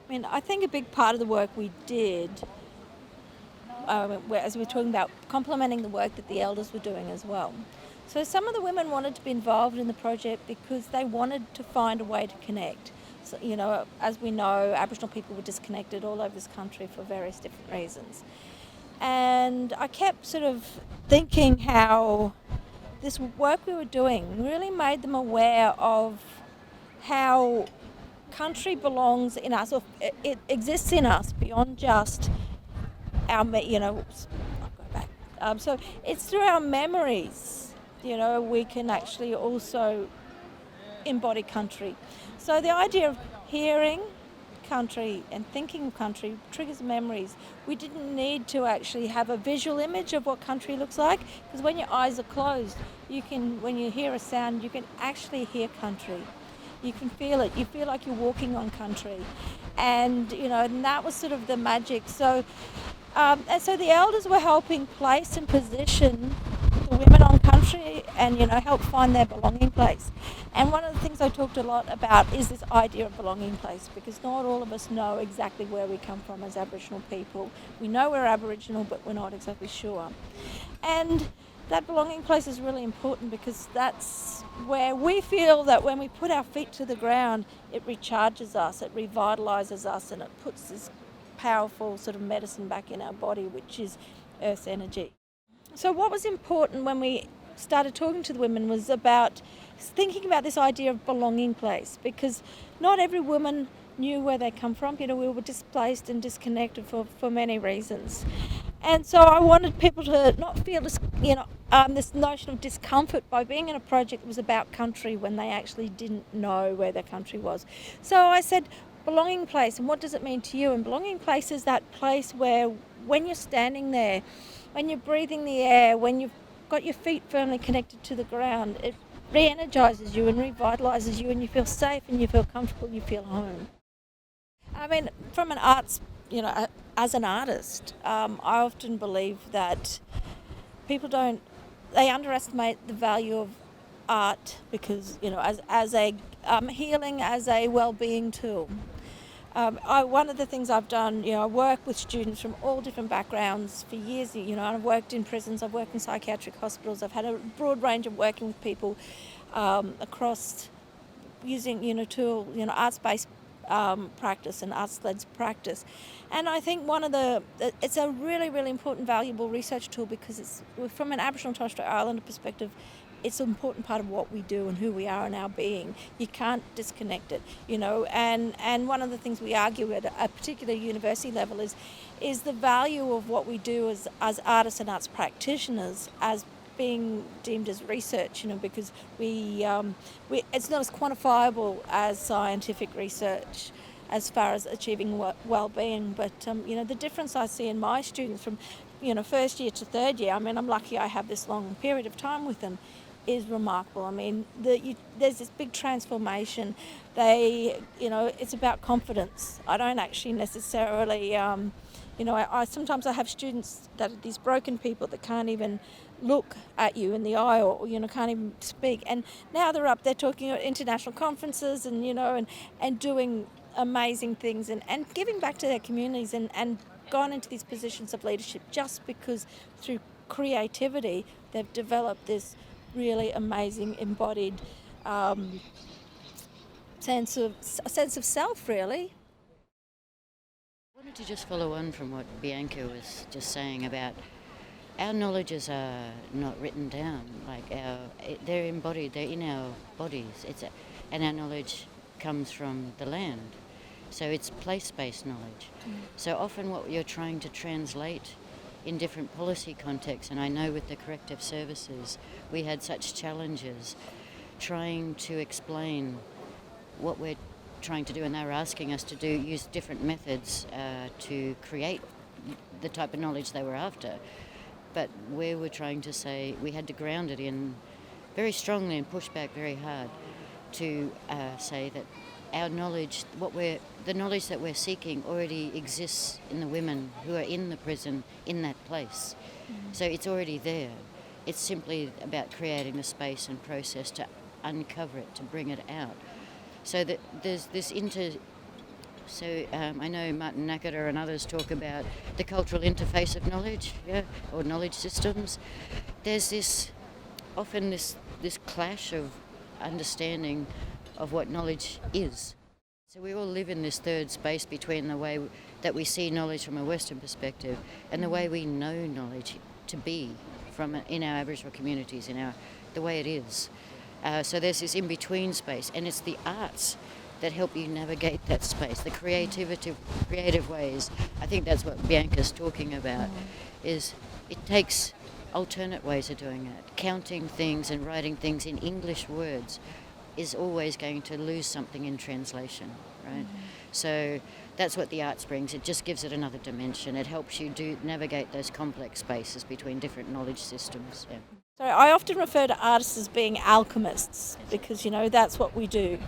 I mean, I think a big part of the work we did, as we were talking about, complementing the work that the elders were doing as well. So some of the women wanted to be involved in the project because they wanted to find a way to connect. So, as we know, Aboriginal people were disconnected all over this country for various different reasons. And I kept sort of thinking how this work we were doing really made them aware of how country belongs in us, or it exists in us beyond just our, I'll go back. So it's through our memories, we can actually also embody country. So the idea of hearing country and thinking of country triggers memories. We didn't need to actually have a visual image of what country looks like, because when your eyes are closed, when you hear a sound, you can actually hear country. You can feel it. You feel like you're walking on country, and and that was sort of the magic. And so the elders were helping place and position the women on country, and help find their belonging place. And one of the things I talked a lot about is this idea of belonging place, because not all of us know exactly where we come from as Aboriginal people. We know we're Aboriginal, but we're not exactly sure. And that belonging place is really important, because that's where we feel that when we put our feet to the ground, it recharges us, it revitalises us, and it puts this powerful sort of medicine back in our body, which is earth's energy. So what was important when we started talking to the women was about thinking about this idea of belonging place, because not every woman knew where they come from. We were displaced and disconnected for many reasons. And so I wanted people to not feel this, this notion of discomfort by being in a project that was about country when they actually didn't know where their country was. So I said, belonging place, and what does it mean to you? And belonging place is that place where when you're standing there, when you're breathing the air, when you've got your feet firmly connected to the ground, it re-energises you and revitalises you, and you feel safe and you feel comfortable, you feel home. I mean, from an arts, as an artist, I often believe that people they underestimate the value of art, because, as a healing, as a well-being tool. One of the things I've done, I work with students from all different backgrounds for years. I've worked in prisons, I've worked in psychiatric hospitals, I've had a broad range of working with people across using, arts-based practice and arts-led practice. And I think it's a really, really important, valuable research tool, because it's, from an Aboriginal and Torres Strait Islander perspective, it's an important part of what we do and who we are and our being. You can't disconnect it, and one of the things we argue at a particular university level is the value of what we do as artists and arts practitioners as being deemed as research, because it's not as quantifiable as scientific research as far as achieving well-being. But the difference I see in my students from first year to third year, I mean, I'm lucky I have this long period of time with them, is remarkable. I mean, there's this big transformation. It's about confidence. I don't actually necessarily, I sometimes I have students that are these broken people that can't even look at you in the eye, or can't even speak, and now they're talking at international conferences, and and doing amazing things, and giving back to their communities, and gone into these positions of leadership just because through creativity they've developed this really amazing embodied sense of self, really. I wanted to just follow on from what Bianca was just saying about our knowledges are not written down. They're embodied. They're in our bodies. And our knowledge comes from the land. So it's place-based knowledge. So often what you're trying to translate in different policy contexts, and I know with the corrective services we had such challenges trying to explain what we're trying to do, and they were asking us to use different methods to create the type of knowledge they were after. But we were trying to say we had to ground it in very strongly and push back very hard to say that our knowledge, the knowledge that we're seeking already exists in the women who are in the prison in that place. So it's already there. It's simply about creating the space and process to uncover it, to bring it out. So that there's this So I know Martin Nakata and others talk about the cultural interface of knowledge, yeah, or knowledge systems. There's often this clash of understanding of what knowledge is. So we all live in this third space between the way that we see knowledge from a Western perspective and the way we know knowledge to be in our Aboriginal communities, the way it is. So there's this in-between space, and it's the arts that help you navigate that space, the creative ways. I think that's what Bianca's talking about, is it takes alternate ways of doing it. Counting things and writing things in English words is always going to lose something in translation, right? So that's what the arts brings. It just gives it another dimension. It helps you navigate those complex spaces between different knowledge systems. Yeah. So I often refer to artists as being alchemists because, that's what we do.